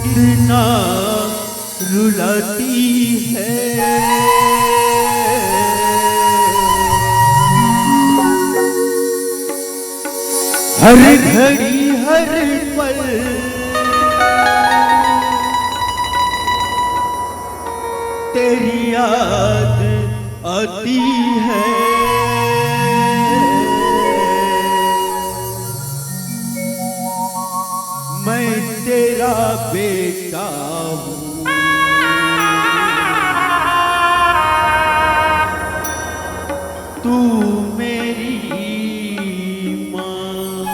कितना रुलाती है, हर घड़ी हर पल तेरी याद आती है। मैं तेरा बेटा हूँ, तू मेरी माँ,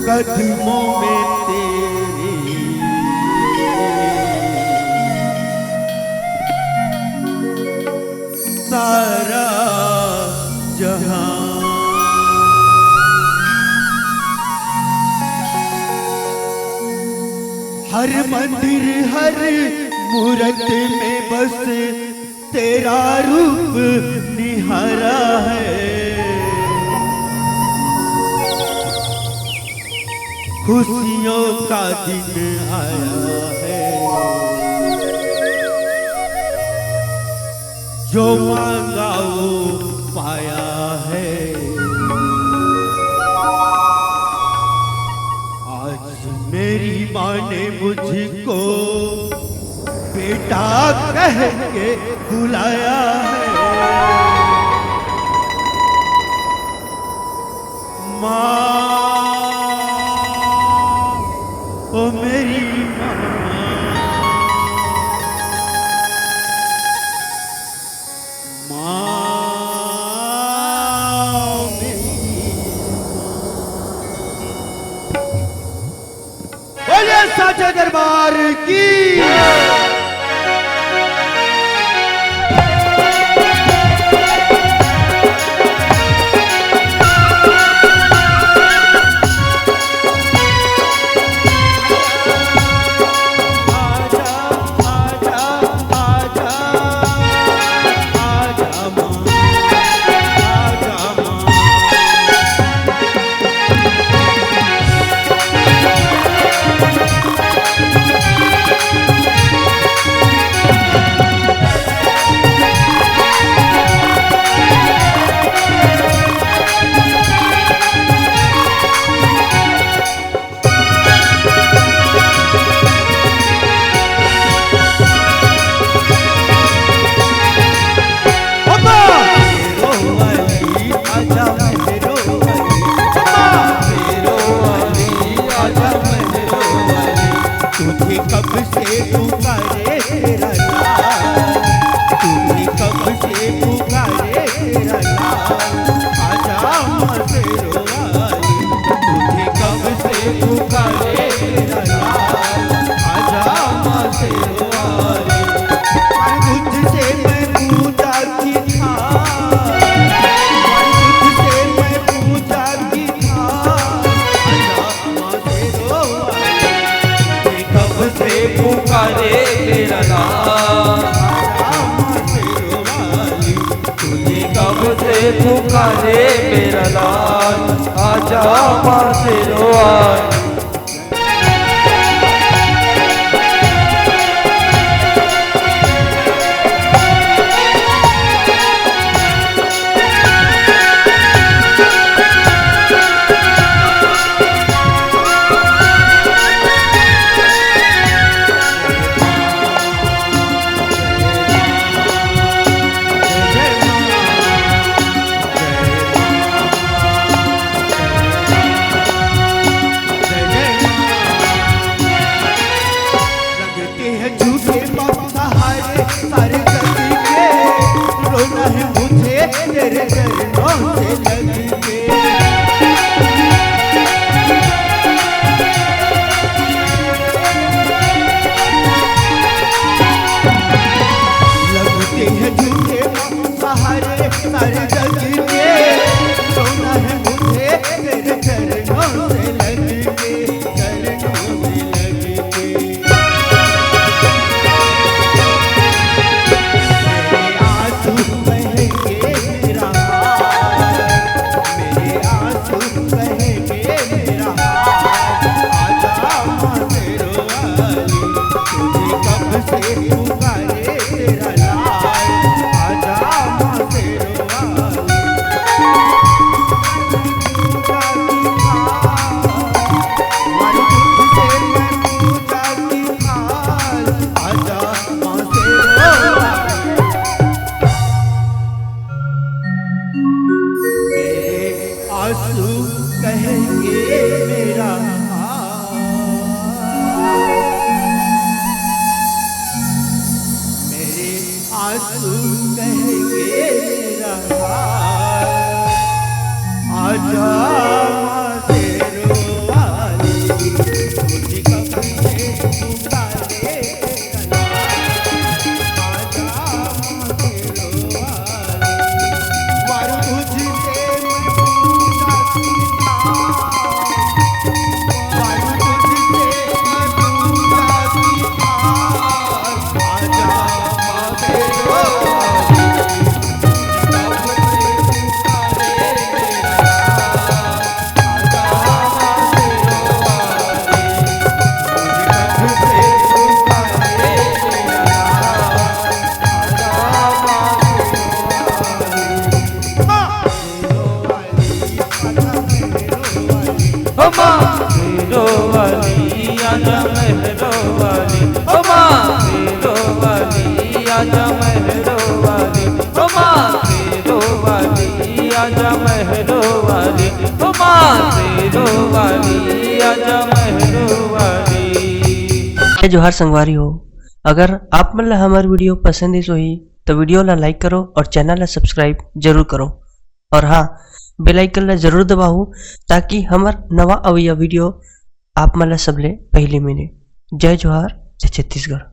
कदमों में तेरे सारा जहां। हर मंदिर हर मूरत में बस तेरा रूप निहारा है। खुशियों का दिन आया है, जो मांगा वो पाया है। आज मेरी माँ ने मुझको बेटा कह के बुलाया है। माँ, ओ मेरी माँ, बोलिए साचे दरबार की। पुकारे मेरा लाल, आजा माँ शेरवाली। आंसू कहेंगे मेरा मेरे आंसू कहेंगे मेरा आजा तेरो वाली मुझे कब से पुकारे आजा तेरो वाली वारू तुझसे मैं पूजा वारू तुझसे मैं पूजा आजा तेरो मेरो वाली आजा मेरो वाली ओ माँ मेरो वाली आजा मेरो वाली ओ माँ मेरो वाली आजा मेरो वाली ओ माँ मेरो वाली आजा मेरो वाली। जोहार संगवारी हो, अगर आप मन ला हमार वीडियो पसंद है ही तो वीडियो ला लाइक करो और चैनल ला सब्सक्राइब जरूर करो और हाँ बेल आइकन ला जरूर दबाओ ताकि हमार नवा अवैया वीडियो आप मन ला सबले पहले मिले। जय जोहार, जय छत्तीसगढ़।